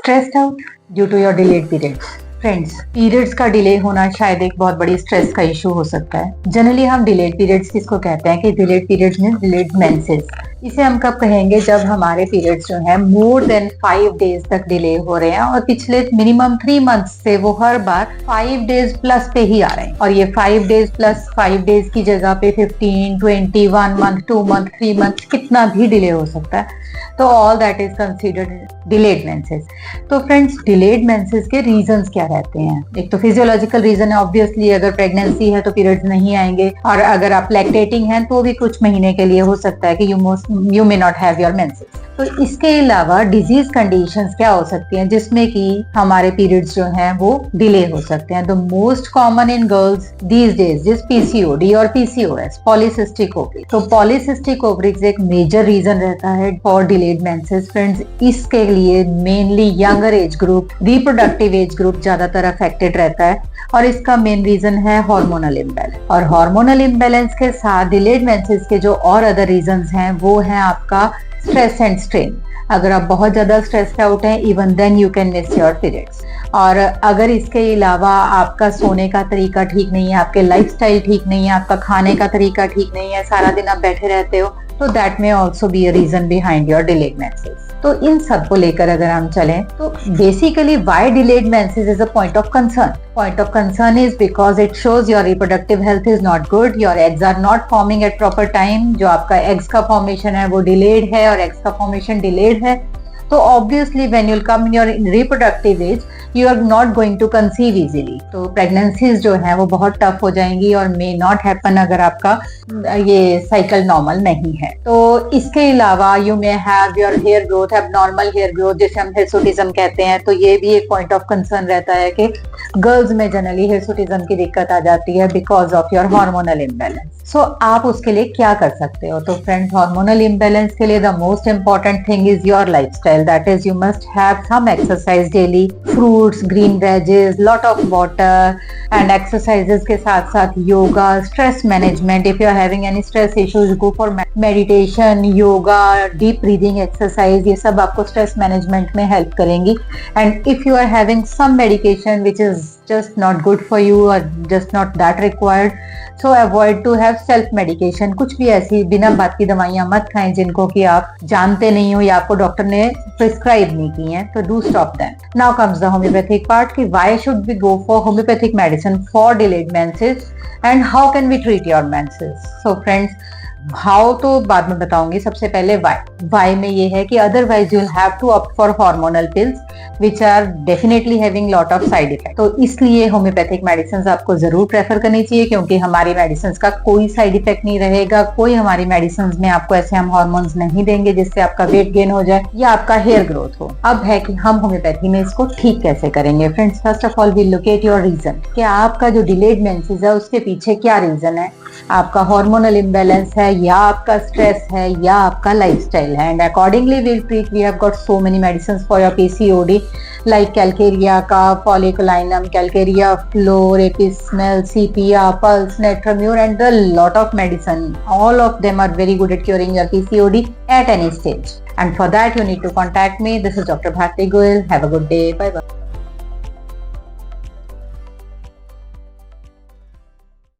Stressed out due to your delayed periods. Friends, periods का delay होना शायद एक बहुत बड़ी स्ट्रेस का इशू हो सकता है। जनरली हम डिलेड पीरियड्स किसको कहते हैं कि डिलेड पीरियड्स में डिलेड मेंसेस। इसे हम कब कहेंगे जब हमारे पीरियड्स जो है मोर देन 5 डेज तक डिले हो रहे हैं और पिछले मिनिमम 3 मंथ्स से वो हर बार 5 डेज प्लस पे ही आ रहे हैं और ये 5 डेज प्लस 5 डेज की जगह पे 15, 20, 1 मंथ, 2 मंथ, 3 मंथ कितना भी डिले हो सकता है। तो all that is considered delayed menses. तो फ्रेंड्स, डिलेड मेंसेस के रीजंस क्या रहते हैं? एक तो फिजियोलॉजिकल रीजन है, ऑब्वियसली अगर प्रेगनेंसी है तो पीरियड्स नहीं आएंगे, और अगर आप लैक्टेटिंग हैं तो भी कुछ महीने के लिए हो सकता है कि you may not have your menses. तो इसके अलावा डिजीज कंडीशंस क्या हो सकती हैं जिसमें कि हमारे पीरियड्स जो हैं वो डिले हो सकते हैं। The most common in girls these days is PCOD और पीसीओएस, पॉलीसिस्टिक ओवरी। तो पॉलीसिस्टिक ओवरीज एक मेजर रीजन रहता है फॉर डिलेड मेंसेस। फ्रेंड्स, इसके लिए mainly younger age group, reproductive age group ज्यादातर अफेक्टेड रहता है और इसका मेन रीजन है हार्मोनल इम्बैलेंस। और हार्मोनल इम्बैलेंस के साथ डिलेड मेंसेस के जो और अदर रीजंस हैं वो है आपका स्ट्रेस एंड स्ट्रेन। अगर आप बहुत ज्यादा स्ट्रेस्ड आउट हैं, even then you can miss your periods. और अगर इसके अलावा आपका सोने का तरीका ठीक नहीं है, आपके लाइफस्टाइल ठीक नहीं है, आपका खाने का तरीका ठीक नहीं है, सारा दिन आप बैठे रहते हो, तो that may also be a reason behind your delayed menses. तो इन सब को लेकर अगर हम चलें तो basically why delayed menses is a point of concern. Point of concern is because it shows your reproductive health is not good, your eggs are not forming at proper time। जो आपका eggs का formation है वो delayed है और eggs का formation delayed है, तो obviously when you'll come in your reproductive age you are not going to conceive easily। तो pregnancies जो है वो बहुत tough हो जाएंगी और may not happen अगर आपका ये cycle normal नहीं है। तो इसके अलावा you may have your hair growth, abnormal hair growth, जिसे हम hirsutism कहते हैं। तो ये भी एक point of concern रहता है कि गर्ल्स में जनरली हिर्सुटिज्म की दिक्कत आ जाती है because of your hormonal imbalance. So आप उसके लिए क्या कर सकते हो? तो फ्रेंड्स, हार्मोनल इम्बैलेंस के लिए the most important thing is your lifestyle. That is you must have some exercise daily, fruits, green veggies, lot of water and exercises के साथ साथ yoga, stress management. If you are having any stress issues, go for meditation, yoga, deep breathing exercise. ये सब आपको stress management में help करेंगी। And if you are having some medication which is just not good for you or just not that required, so avoid to have self medication। कुछ भी ऐसी बिना बात की दवाइयां मत खाएं जिनको कि आप जानते नहीं हो या आपको डॉक्टर ने प्रिस्क्राइब नहीं की हैं, तो do stop them। Now comes the homeopathic part कि why should we go for homeopathic medicine for delayed menses and how can we treat your menses। So friends, how तो बाद में बताऊंगी, सबसे पहले वाई में ये है कि otherwise you will have to opt for hormonal pills which are definitely having lot of side effect. तो इसलिए होम्योपैथिक मेडिसिन आपको जरूर प्रेफर करनी चाहिए क्योंकि हमारी मेडिसिन का कोई साइड इफेक्ट नहीं रहेगा। कोई हमारी मेडिसिन में आपको ऐसे हम हार्मोन्स नहीं देंगे जिससे आपका वेट गेन हो जाए या आपका हेयर ग्रोथ हो। अब है कि हम होम्योपैथी में इसको ठीक कैसे करेंगे। Friends, first of all we look at your reason कि आपका जो डिलेड मेंसेस है उसके पीछे क्या रीजन है। आपका हार्मोनल इम्बैलेंस है या आपका स्ट्रेस है या आपका लाइफस्टाइल है, and accordingly we treat. We have got so many medicines for your PCOD like calcarea का, folliculinum, calcarea fluor, apis mel, sepia, puls, natrum mur and a lot of medicine। All of them are very good at curing your PCOD at any stage, and for that you need to contact me। This is Dr. Bharti Goyal। Have a good day। Bye bye।